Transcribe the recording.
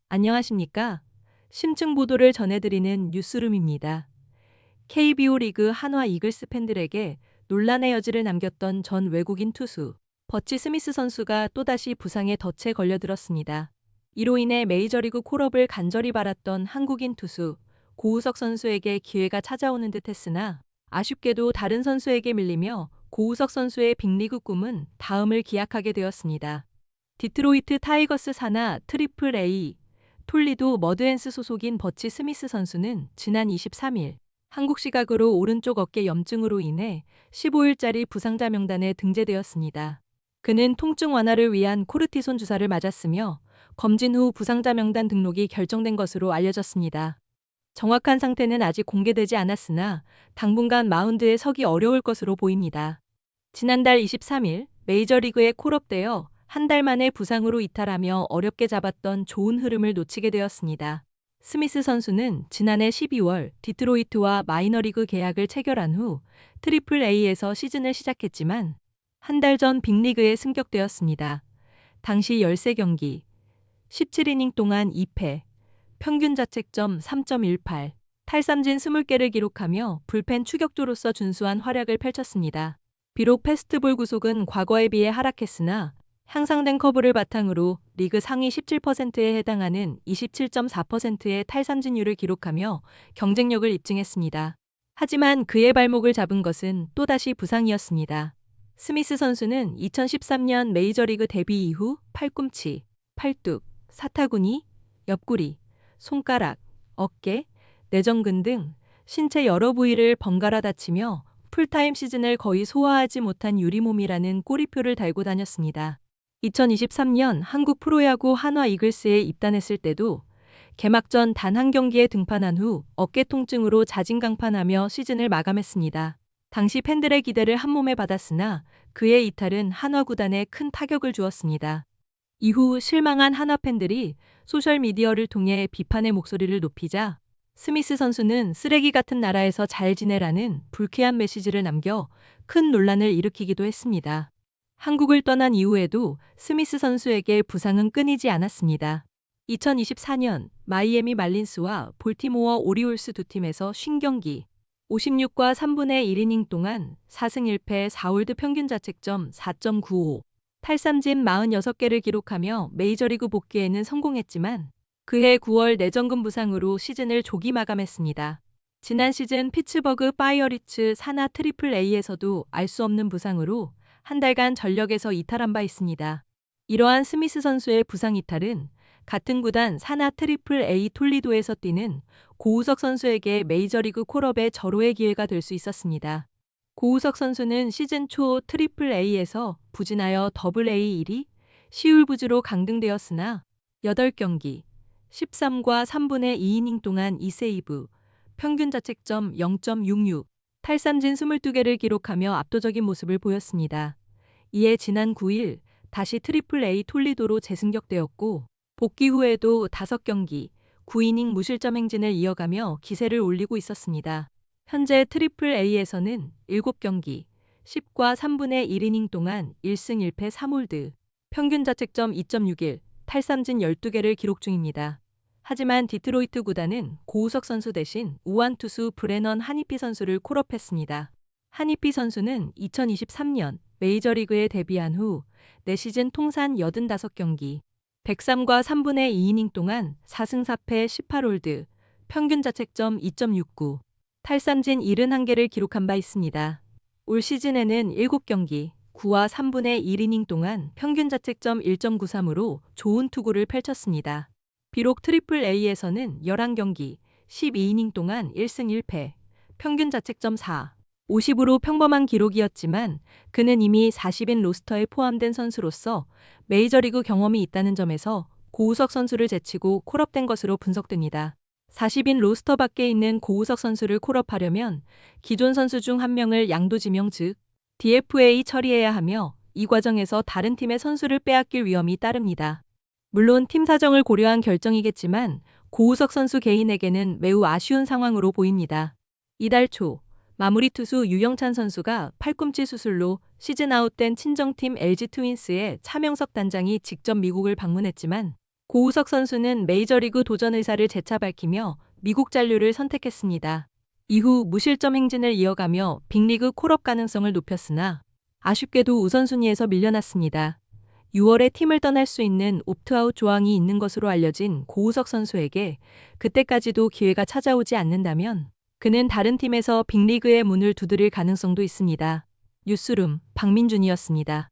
안녕하십니까? 심층 보도를 전해드리는 뉴스룸입니다. KBO 리그 한화 이글스 팬들에게 논란의 여지를 남겼던 전 외국인 투수 버치 스미스 선수가 또다시 부상의 덫에 걸려들었습니다. 이로 인해 메이저리그 콜업을 간절히 바랐던 한국인 투수 고우석 선수에게 기회가 찾아오는 듯 했으나 아쉽게도 다른 선수에게 밀리며 고우석 선수의 빅리그 꿈은 다음을 기약하게 되었습니다. 디트로이트 타이거스 산하 트리플 A 톨리도 머드앤스 소속인 버치 스미스 선수는 지난 23일 한국 시각으로 오른쪽 어깨 염증으로 인해 15일짜리 부상자 명단에 등재되었습니다. 그는 통증 완화를 위한 코르티손 주사를 맞았으며 검진 후 부상자 명단 등록이 결정된 것으로 알려졌습니다. 정확한 상태는 아직 공개되지 않았으나 당분간 마운드에 서기 어려울 것으로 보입니다. 지난달 23일 메이저리그에 콜업되어 한 달 만에 부상으로 이탈하며 어렵게 잡았던 좋은 흐름을 놓치게 되었습니다. 스미스 선수는 지난해 12월 디트로이트와 마이너리그 계약을 체결한 후 트리플 A에서 시즌을 시작했지만 한 달 전 빅리그에 승격되었습니다. 당시 13경기, 17이닝 동안 2패, 평균 자책점 3.18, 탈삼진 20개를 기록하며 불펜 추격조로서 준수한 활약을 펼쳤습니다. 비록 패스트볼 구속은 과거에 비해 하락했으나 향상된 커브를 바탕으로 리그 상위 17%에 해당하는 27.4%의 탈삼진율을 기록하며 경쟁력을 입증했습니다. 하지만 그의 발목을 잡은 것은 또다시 부상이었습니다. 스미스 선수는 2013년 메이저리그 데뷔 이후 팔꿈치, 팔뚝, 사타구니, 옆구리, 손가락, 어깨, 내전근 등 신체 여러 부위를 번갈아 다치며 풀타임 시즌을 거의 소화하지 못한 유리몸이라는 꼬리표를 달고 다녔습니다. 2023년 한국 프로야구 한화 이글스에 입단했을 때도 개막전 단 한 경기에 등판한 후 어깨 통증으로 자진강판하며 시즌을 마감했습니다. 당시 팬들의 기대를 한몸에 받았으나 그의 이탈은 한화 구단에 큰 타격을 주었습니다. 이후 실망한 한화 팬들이 소셜미디어를 통해 비판의 목소리를 높이자 스미스 선수는 쓰레기 같은 나라에서 잘 지내라는 불쾌한 메시지를 남겨 큰 논란을 일으키기도 했습니다. 한국을 떠난 이후에도 스미스 선수에게 부상은 끊이지 않았습니다. 2024년 마이애미 말린스와 볼티모어 오리올스 두 팀에서 50경기, 56과 3분의 1이닝 동안 4승 1패 4홀드 평균 자책점 4.95, 탈삼진 46개를 기록하며 메이저리그 복귀에는 성공했지만 그해 9월 내전근 부상으로 시즌을 조기 마감했습니다. 지난 시즌 피츠버그 파이어리츠 산하 트리플 A에서도 알 수 없는 부상으로 한 달간 전력에서 이탈한 바 있습니다. 이러한 스미스 선수의 부상 이탈은 같은 구단 산하 트리플 A 톨리도에서 뛰는 고우석 선수에게 메이저리그 콜업의 절호의 기회가 될 수 있었습니다. 고우석 선수는 시즌 초 트리플 A에서 부진하여 더블 A 1위, 시울부주로 강등되었으나 8경기, 13과 3분의 2이닝 동안 2세이브, 평균 자책점 0.66, 탈삼진 22개를 기록하며 압도적인 모습을 보였습니다. 이에 지난 9일 다시 트리플 A 톨리도로 재승격되었고 복귀 후에도 5경기, 9이닝 무실점 행진을 이어가며 기세를 올리고 있었습니다. 현재 트리플 A에서는 7경기, 10과 3분의 1이닝 동안 1승 1패 3홀드, 평균 자책점 2.61, 탈삼진 12개를 기록 중입니다. 하지만 디트로이트 구단은 고우석 선수 대신 우완 투수 브래넌 하니피 선수를 콜업했습니다. 하니피 선수는 2023년 메이저리그에 데뷔한 후 4시즌 통산 85경기, 103과 3분의 2이닝 동안 4승 4패 18홀드, 평균 자책점 2.69, 탈삼진 71개를 기록한 바 있습니다. 올 시즌에는 7경기, 9와 3분의 1이닝 동안 평균 자책점 1.93으로 좋은 투구를 펼쳤습니다. 비록 트리플 A에서는 11경기, 12이닝 동안 1승 1패, 평균 자책점 4, 50으로 평범한 기록이었지만 그는 이미 40인 로스터에 포함된 선수로서 메이저리그 경험이 있다는 점에서 고우석 선수를 제치고 콜업된 것으로 분석됩니다. 40인 로스터 밖에 있는 고우석 선수를 콜업하려면 기존 선수 중 한 명을 양도지명 즉 DFA 처리해야 하며 이 과정에서 다른 팀의 선수를 빼앗길 위험이 따릅니다. 물론 팀 사정을 고려한 결정이겠지만 고우석 선수 개인에게는 매우 아쉬운 상황으로 보입니다. 이달 초 마무리 투수 유영찬 선수가 팔꿈치 수술로 시즌 아웃된 친정팀 LG 트윈스의 차명석 단장이 직접 미국을 방문했지만 고우석 선수는 메이저리그 도전 의사를 재차 밝히며 미국 잔류를 선택했습니다. 이후 무실점 행진을 이어가며 빅리그 콜업 가능성을 높였으나 아쉽게도 우선순위에서 밀려났습니다. 6월에 팀을 떠날 수 있는 옵트아웃 조항이 있는 것으로 알려진 고우석 선수에게 그때까지도 기회가 찾아오지 않는다면 그는 다른 팀에서 빅리그의 문을 두드릴 가능성도 있습니다. 뉴스룸 박민준이었습니다.